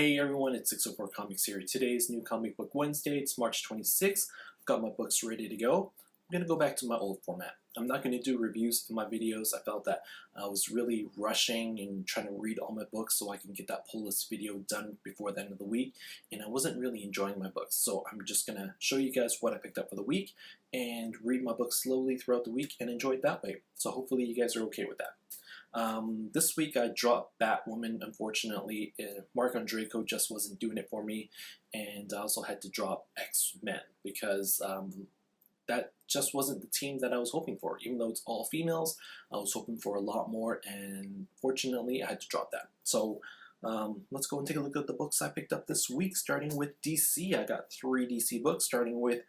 Hey everyone, it's 604 Comics here. Today's new comic book Wednesday. It's March 26th. I've got my books ready to go. I'm going to go back to my old format. I'm not going to do reviews in my videos. I felt that I was really rushing and trying to read all my books so I can get that pull list video done before the end of the week, and I wasn't really enjoying my books. So I'm just going to show you guys what I picked up for the week and read my books slowly throughout the week and enjoy it that way. So hopefully you guys are okay with that. This week I dropped Batwoman, unfortunately. Mark Andreyko just wasn't doing it for me, and I also had to drop X-Men because that just wasn't the team that I was hoping for. Even though it's all females, I was hoping for a lot more, and fortunately I had to drop that. So let's go and take a look at the books I picked up this week, starting with DC. I got 3 DC books, starting with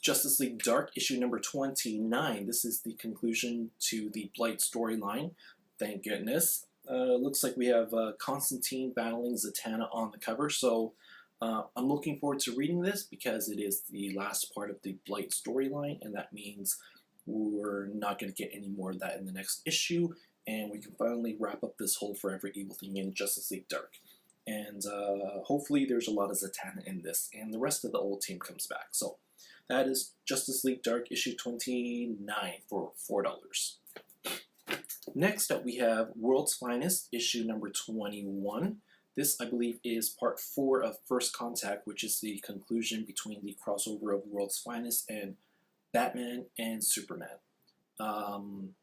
Justice League Dark, issue number 29. This is the conclusion to the Blight storyline. Thank goodness. Looks like we have Constantine battling Zatanna on the cover, so I'm looking forward to reading this because it is the last part of the Blight storyline, and that means we're not going to get any more of that in the next issue, and we can finally wrap up this whole Forever Evil thing in Justice League Dark. And hopefully there's a lot of Zatanna in this, and the rest of the old team comes back. So that is Justice League Dark, issue 29 for $4. Next up we have World's Finest, issue number 21. This, I believe, is part 4 of First Contact, which is the conclusion between the crossover of World's Finest and Batman and Superman. Batman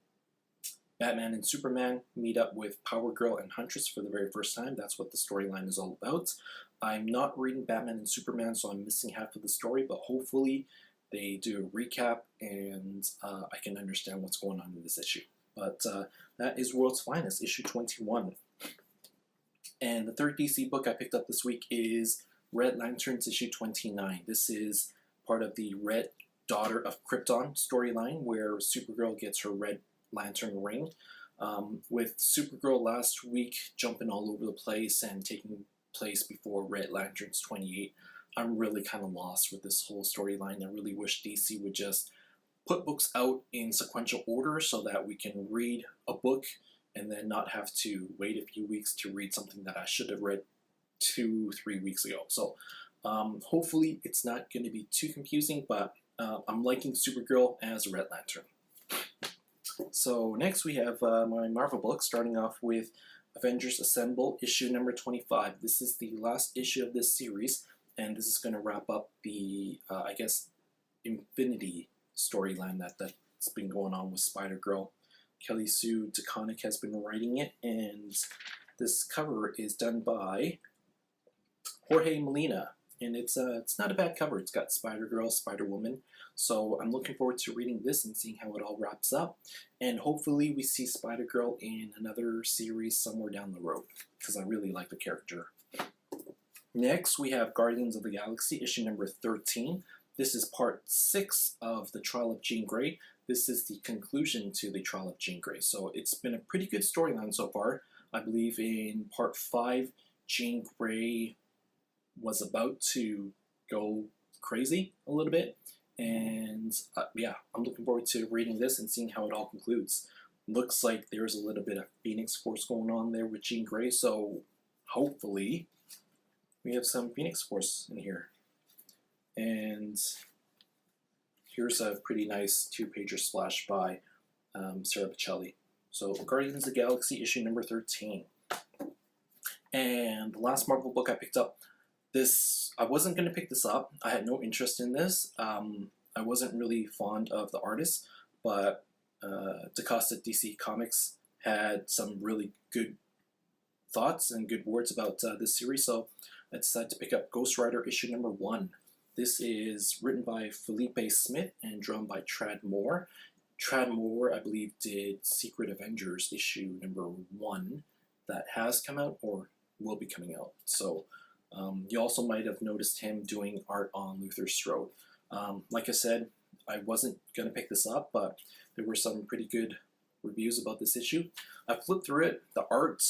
and Superman meet up with Power Girl and Huntress for the very first time. That's what the storyline is all about. I'm not reading Batman and Superman, so I'm missing half of the story, but hopefully they do a recap and I can understand what's going on in this issue. But that is World's Finest, issue 21. And the third DC book I picked up this week is Red Lanterns, issue 29. This is part of the Red Daughter of Krypton storyline, where Supergirl gets her Red Lantern ring. With Supergirl last week jumping all over the place and taking place before Red Lanterns 28, I'm really kind of lost with this whole storyline. I really wish DC would just put books out in sequential order so that we can read a book and then not have to wait a few weeks to read something that I should have read 2-3 weeks ago. So hopefully it's not going to be too confusing, but I'm liking Supergirl as Red Lantern. So next we have my Marvel book, starting off with Avengers Assemble, issue number 25. This is the last issue of this series, and this is going to wrap up the, I guess, Infinity storyline that's been going on with Spider-Girl. Kelly Sue DeConnick has been writing it, and this cover is done by Jorge Molina, and it's not a bad cover. It's got Spider-Girl, Spider-Woman, so I'm looking forward to reading this and seeing how it all wraps up, and hopefully we see Spider-Girl in another series somewhere down the road, because I really like the character. Next we have Guardians of the Galaxy, issue number 13. This is part 6 of the Trial of Jean Grey. This is the conclusion to the Trial of Jean Grey. So it's been a pretty good storyline so far. I believe in part 5, Jean Grey was about to go crazy a little bit. And yeah, I'm looking forward to reading this and seeing how it all concludes. Looks like there's a little bit of Phoenix Force going on there with Jean Grey. So hopefully we have some Phoenix Force in here. And here's a pretty nice 2-pager splash by Sarah Pichelli. So Guardians of the Galaxy, issue number 13. And the last Marvel book I picked up, this, I wasn't going to pick this up. I had no interest in this. I wasn't really fond of the artist, but dacostaDCcomics had some really good thoughts and good words about this series, so I decided to pick up Ghost Rider, issue number 1. This is written by Felipe Smith and drawn by Tradd Moore. Tradd Moore, I believe, did Secret Avengers issue number 1 that has come out or will be coming out. So you also might have noticed him doing art on Luther Strode. Like I said, I wasn't going to pick this up, but there were some pretty good reviews about this issue. I flipped through it. The art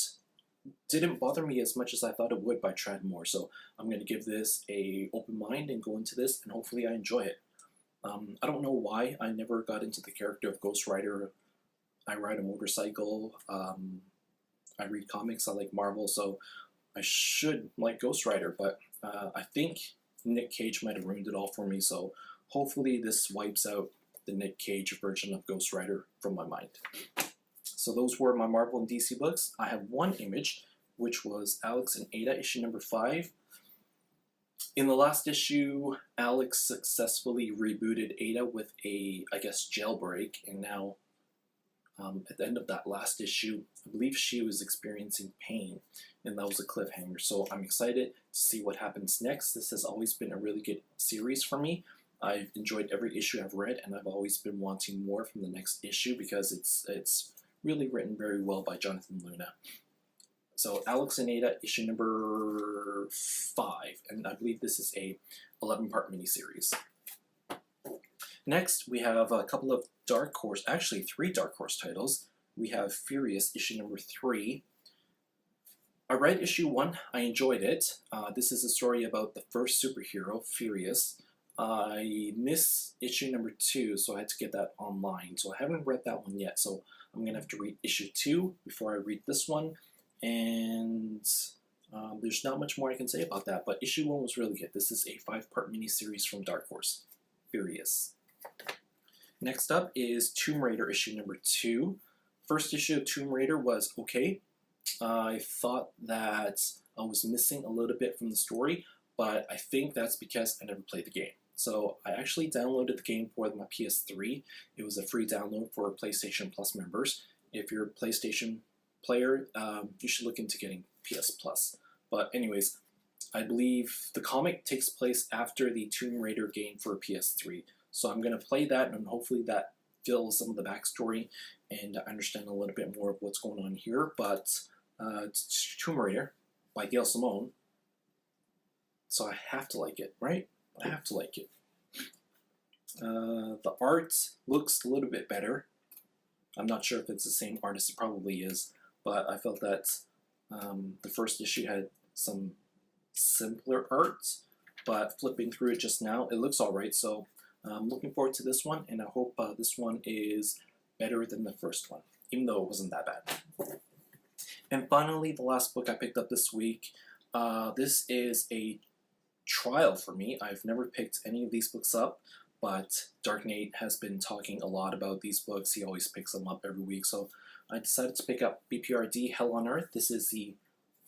didn't bother me as much as I thought it would by Tradd Moore, so I'm going to give this a open mind and go into this, and hopefully I enjoy it. I don't know why I never got into the character of Ghost Rider. I ride a motorcycle, I read comics, I like Marvel, so I should like Ghost Rider, but I think Nick Cage might have ruined it all for me, so hopefully this wipes out the Nick Cage version of Ghost Rider from my mind. So those were my Marvel and DC books. I have one image, which was Alex and Ada, issue number 5. In the last issue, Alex successfully rebooted Ada with a, I guess, jailbreak, and now at the end of that last issue, I believe she was experiencing pain, and that was a cliffhanger. So I'm excited to see what happens next. This has always been a really good series for me. I've enjoyed every issue I've read, and I've always been wanting more from the next issue because it's really written very well by Jonathan Luna. So Alex and Ada, issue number 5, and I believe this is a 11-part miniseries. Next, we have a couple of Dark Horse, actually 3 Dark Horse titles. We have Furious, issue number 3. I read issue 1, I enjoyed it. This is a story about the first superhero, Furious. I missed issue number 2, so I had to get that online. So I haven't read that one yet, so I'm going to have to read issue 2 before I read this one. And there's not much more I can say about that, but issue 1 was really good. This is a 5-part miniseries from Dark Horse, Furious. Next up is Tomb Raider issue number 2. First issue of Tomb Raider was okay. I thought that I was missing a little bit from the story, but I think that's because I never played the game. So I actually downloaded the game for my PS3. It was a free download for PlayStation Plus members. If you're a PlayStation player, you should look into getting PS Plus. But anyways, I believe the comic takes place after the Tomb Raider game for PS3. So I'm going to play that, and hopefully that fills some of the backstory and understand a little bit more of what's going on here. But it's Tomb Raider by Gail Simone, so I have to like it, right? I have to like it. The art looks a little bit better. I'm not sure if it's the same artist. It probably is, but I felt that the first issue had some simpler art, but flipping through it just now, it looks alright. So I'm looking forward to this one, and I hope this one is better than the first one, even though it wasn't that bad. And finally, the last book I picked up this week. This is a trial for me. I've never picked any of these books up, but Dark Nate has been talking a lot about these books. He always picks them up every week, so I decided to pick up B.P.R.D. Hell on Earth. This is the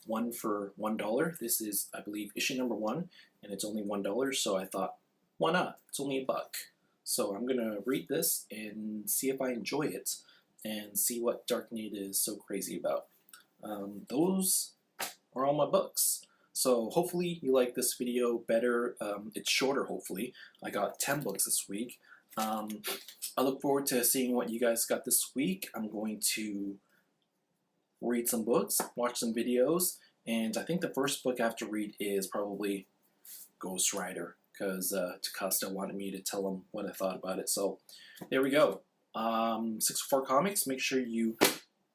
one for $1. This is, I believe, issue number 1, and it's only $1, so I thought, why not? It's only $1. So I'm gonna read this and see if I enjoy it, and see what Dark Nate is so crazy about. Those are all my books. So hopefully you like this video better. It's shorter, hopefully. I got 10 books this week. I look forward to seeing what you guys got this week. I'm going to read some books, watch some videos, and I think the first book I have to read is probably Ghost Rider, because Dacosta wanted me to tell him what I thought about it. So there we go. 604 Comics, make sure you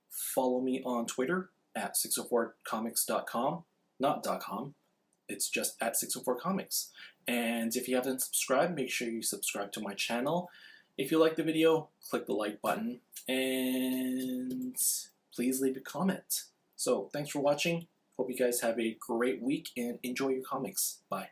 follow me on Twitter at 604comics.com. Not .com, it's just at 604comics. And if you haven't subscribed, make sure you subscribe to my channel. If you like the video, click the like button, and please leave a comment. So thanks for watching. Hope you guys have a great week and enjoy your comics. Bye.